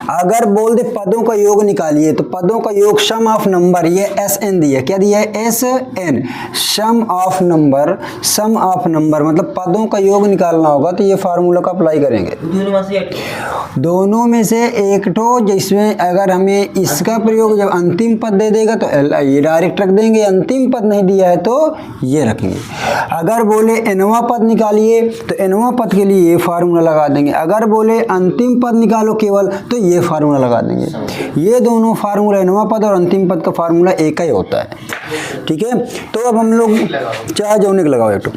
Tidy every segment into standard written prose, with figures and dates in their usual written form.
अगर बोल दे पदों का योग निकालिए तो पदों का योग सम ऑफ नंबर, ये एस एन दिया, क्या दिया है S N, sum of number, sum of number मतलब पदों का योग निकालना होगा तो ये फार्मूला का अप्लाई करेंगे। दोनों में से एक ठो, जिसमें अगर हमें इसका प्रयोग जब अंतिम पद दे देगा तो ये डायरेक्ट रख देंगे, अंतिम पद नहीं दिया है तो ये रखेंगे। अगर बोले एनवा पद निकालिए तो एनवा पद के लिए ये फार्मूला लगा देंगे, अगर बोले अंतिम पद निकालो केवल तो ये फार्मूला लगा देंगे। ये दोनों फार्मूला एनवा पद और अंतिम पद का फार्मूला एक ही होता है, ठीक है। तो अब हम लोग चाहे जौने के लगाओ एक तो,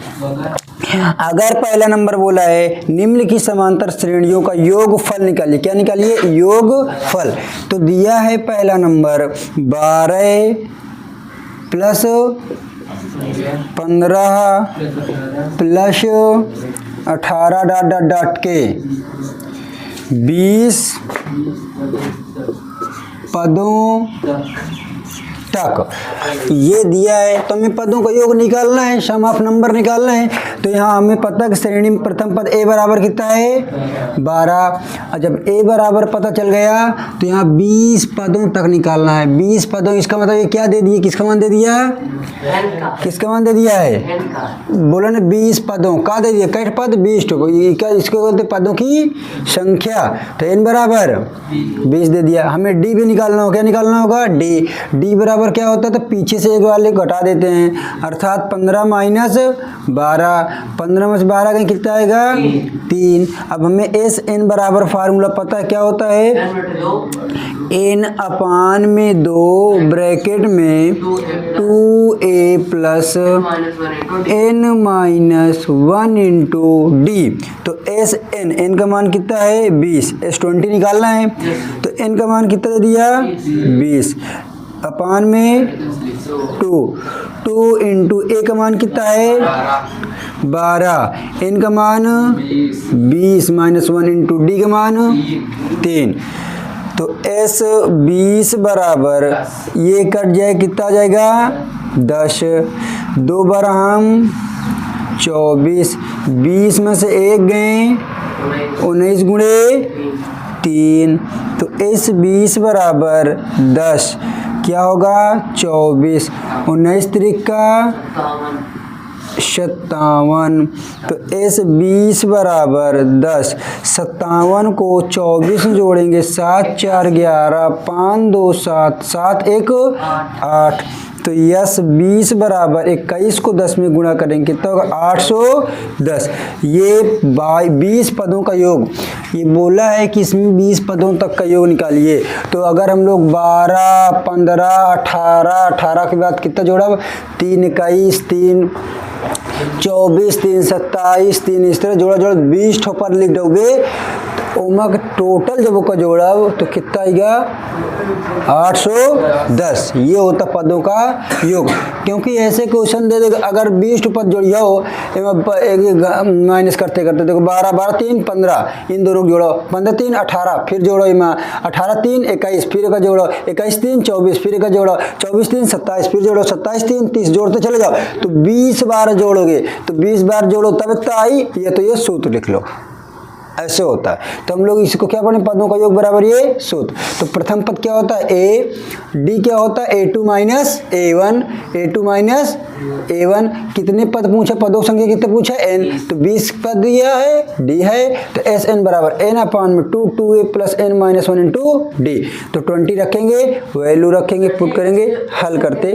अगर पहला नंबर बोला है निम्न की समांतर श्रेणियों का योगफल निकालिए, क्या निकालिए योगफल, तो दिया है पहला number 12 plus 15 plus 18 dot dot dot के 20 पदों तक ये दिया है। तो हमें पदों का योग निकालना है, सम ऑफ नंबर निकालना है। तो यहाँ हमें पता कि श्रेणी में प्रथम पद ए बराबर कितना है 12, और जब ए बराबर पता चल गया तो यहाँ 20 पदों तक निकालना है। 20 पदों, इसका मतलब ये क्या दे दिए, किसका मान दे दिया, किसका मान दे दिया है, बोला ना 20 पदों का दे दिया, कैट पद 20 को, ये क्या इसको बोलते पदों की संख्या, तो एन बराबर 20 दे दिया। हमें डी भी निकालना होगा, क्या निकालना होगा डी, डी बराबर क्या होता है तो पीछे से एक वाले घटा देते हैं, अर्थात 15 माइनस 12, 15 में से 12 कहीं कितना आएगा 3। अब हमें एस एन बराबर फार्मूला पता है क्या होता है, एन अपान में 2 ब्रैकेट में 2a plus N minus 1 into D. तो एस एन, एन का मान कितना है 20, एस 20 निकालना है तो एन का मान कितना दे दिया 20 अपान में 2 इंटू ए का मान कितना है 12, एन का मान 20 माइनस 1 इंटू डी का मान 3। तो एस 20 बराबर ये कट जाए कितना आ जाएगा 10, 2 बार हम 24, 20 में से एक गए 19 गुणे 3, तो एस 20 बराबर 10 क्या होगा 24, 19 त्रिका 57, तो एस 20 बराबर 10, 57 को 24 में जोड़ेंगे 7 4 11, 5 2 7, 7 1 8, तो यस 20 बराबर 21 को 10 में गुणा करेंगे कितना होगा 810। ये 20 पदों का योग, ये बोला है कि इसमें 20 पदों तक का योग निकालिए। तो अगर हम लोग 12 15 18, 18 के बाद कितना जोड़ा 3 21 3 24 3 27 3, इस तरह जोड़ा जोड़ा 20 ठो पर लिख दोगे तो ओमक टोटल जब का जोड़ा तो कितना आएगा 810। ये होता पदों का योग। क्योंकि ऐसे क्वेश्चन दे देगा अगर 20 पद जोड़िया हो माइनस करते करते देखो 12 12 3 15, इन दोनों जोड़ो 15 3 18, फिर जोड़ो इमा 18 3 21, फिर का जोड़ो 21 3 24, फिर का जोड़ो 24 3 27, फिर जोड़ो 27 3 30, जोड़ते चले जाओ तो 20 बार जोड़ोगे तो 20 बार जोड़ो तब इतना आई। ये तो ये सूत्र लिख लो, ऐसे होता है। तो हम लोग इसको क्या पढ़ें पदों का योग बराबर ये सूत्र। तो प्रथम पद क्या होता है ए, डी क्या होता है a2 minus a1, a2 minus a1। कितने पद पूछे, पदों संख्या कितने पूछे n, तो 20 पद दिया है डी है, तो एस एन बराबर n अपान में 2 2a plus n minus 1 into D. तो 20 रखेंगे, वैल्यू रखेंगे, पुट करेंगे, हल करते।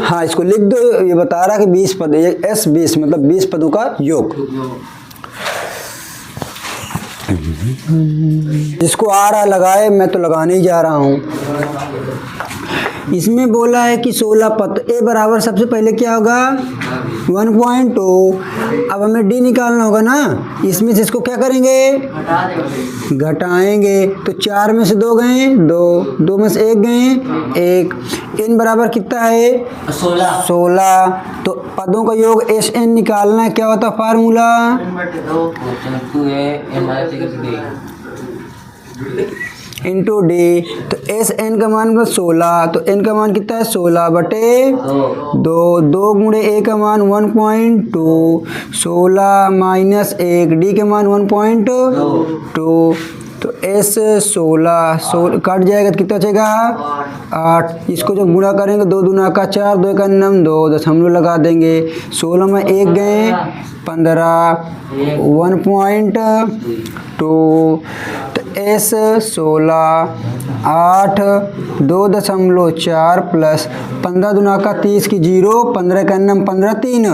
हाँ इसको लिख दो, ये बता रहा कि 20 पद, एस 20 मतलब 20 पदों का योग। जिसको आ रहा लगाए, मैं तो लगाने ही जा रहा हूँ। इसमें बोला है कि 16 पद, ए बराबर सबसे पहले क्या होगा 1.2। अब हमें डी निकालना होगा ना, इसमें से इसको क्या करेंगे घटाएंगे, तो 4 में से 2 गए 2, 2 में से 1 गए 1, एन बराबर कितना है 16। तो पदों का योग एस एन निकालना है, क्या होता फार्मूला इंटू डी। तो एस एन का मान 16, तो एन का मान कितना है 16 बटे 2, 2 गुणे ए का मान 1.2, 16 माइनस 1, डी के मान 1.2, तो S 16 कट जाएगा तो कितना बचेगा 8। इसको जब गुणा करेंगे 2 दूना का 4, 2 का 9, 2 दशमलव लगा देंगे। 16 में 1 गए 15, 1.2। तो S 16 8 2.4 प्लस 15 दूना का 30 की 0, 15 का 9, 15 3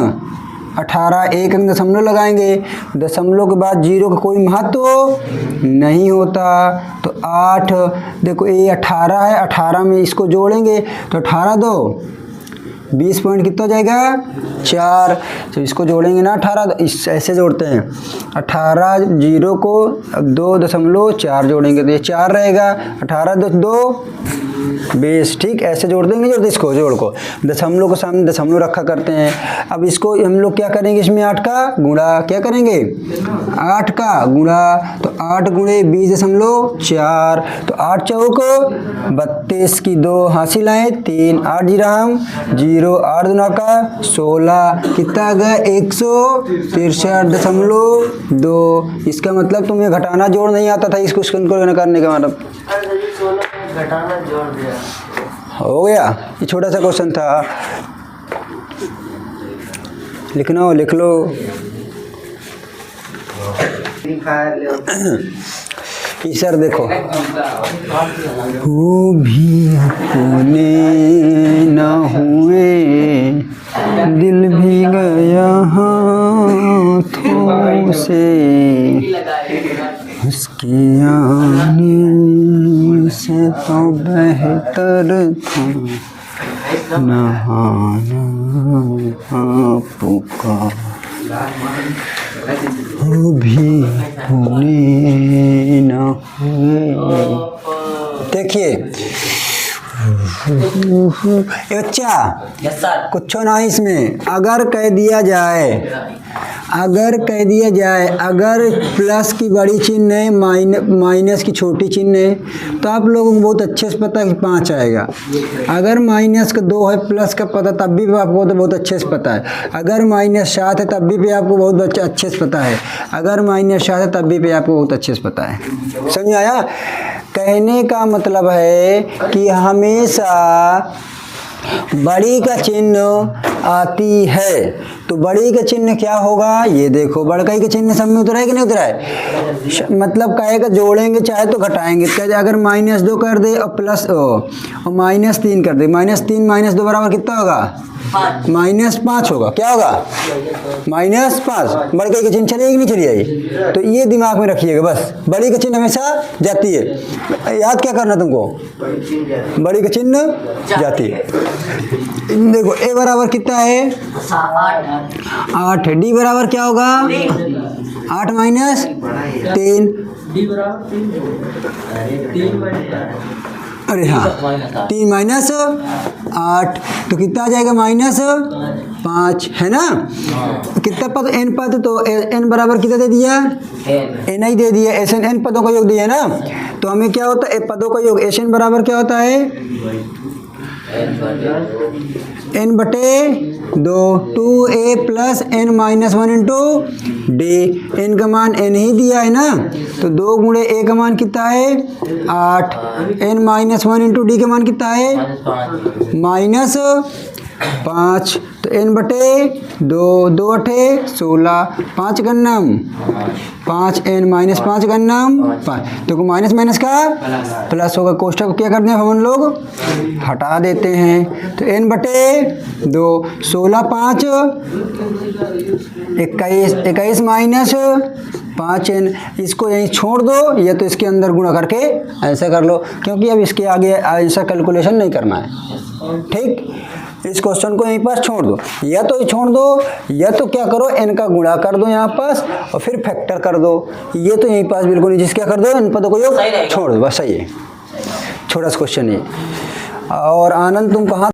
18, एक दशमलव लगाएंगे। दशमलव के बाद 0 का कोई महत्व नहीं होता। तो 8 देखो ये 18 है, 18 में इसको जोड़ेंगे तो 18 2 20 पॉइंट कितना जाएगा 4। तो इसको जोड़ेंगे ना 18, तो इस ऐसे जोड़ते हैं 18 0 को 2.4 जोड़ेंगे तो ये 4 रहेगा। 18 2 20, ठीक ऐसे जोड़ देंगे। जोड़ इसको जोड़ को दशमलव को सामने दशमलव रखा करते हैं। अब इसको हम लोग क्या करेंगे, इसमें 8 का गुणा क्या करेंगे 8 का गुणा। तो 8 गुणे 20.4, तो 8 चौक 32 की 2 हासिल आए 3, 8 0 8 दूना का 16 कितना आ गया 163.2। इसका मतलब तुम्हें घटाना जोड़ नहीं आता था इस क्वेश्चन को करने का मतलब घटाना जोड़ दिया हो गया। ये छोटा सा क्वेश्चन था, लिखना हो लिख लो। कि सर देखो वो भी होने न हुए, दिल भी गया हाथों से, उसके आने से तो बेहतर था नहाना आपका, वो भी होने न हुए। देखिए बच्चा कुछ ना इसमें अगर कह दिया जाए, अगर प्लस की बड़ी चिन्ह है माइनस की छोटी चिन्ह है तो आप लोगों को बहुत अच्छे से पता है कि 5 आएगा। अगर माइनस का 2 है प्लस का पता तब भी आपको तो बहुत अच्छे से पता है। अगर -7 है तब भी आपको बहुत अच्छे से पता है। अगर -7 है तब भी आपको बहुत अच्छे से पता है। समझ आया? कहने का मतलब है कि हमेशा बड़ी का चिन्ह आती है। तो बड़ी का चिन्ह क्या होगा, ये देखो बड़काई का चिन्ह सब में उतरा है कि नहीं उतरा है। मतलब कहेगा जोड़ेंगे चाहे तो घटाएंगे। कहे अगर -2 कर दे और प्लस और -3 कर दे, -3 -2 बराबर कितना होगा -5 होगा। क्या होगा -5। बड़काई का चिन्ह चलिए कि नहीं चलिए, तो ये दिमाग में रखिएगा बस। बड़ी का चिन्ह हमेशा जाती है, याद क्या करना तुमको, बड़ी का चिन्ह जाती है। देखो ए बराबर कितना है 8, डी बराबर क्या होगा 8 - 3, अरे हाँ 3 - 8 तो कितना आ जाएगा -5 है ना। कितना पद n पद, तो n बराबर कितना दे दिया n ही दे दिया। एन n पदों का योग दिया ना, तो हमें क्या होता है पदों का योग एन बराबर क्या होता है n/2 2a + n - 1 into D. n का मान n ही दिया है ना, तो 2 गुणे a का मान कितना है 8, n - 1 इंटू डी का मान कितना है -5। तो n/2 2 8 16 5 का 9 5 n - 5 का 9 5। देखो माइनस माइनस का प्लस होगा। कोष्ठक को क्या करते हैं हम लोग हटा देते हैं। तो n/2 16 5 21 माइनस 5n। इसको यहीं छोड़ दो या तो इसके अंदर गुणा करके ऐसा कर लो, क्योंकि अब इसके आगे ऐसा कैलकुलेशन नहीं करना है। ठीक, इस क्वेश्चन को यहीं पास छोड़ दो, या तो छोड़ दो या तो क्या करो n का गुणा कर दो यहाँ पास और फिर फैक्टर कर दो। ये तो यहीं पास बिल्कुल नहीं, जिस क्या कर दो इन पदों को योग छोड़ दो, बस सही है। छोटा सा क्वेश्चन है। और आनंद तुम कहाँ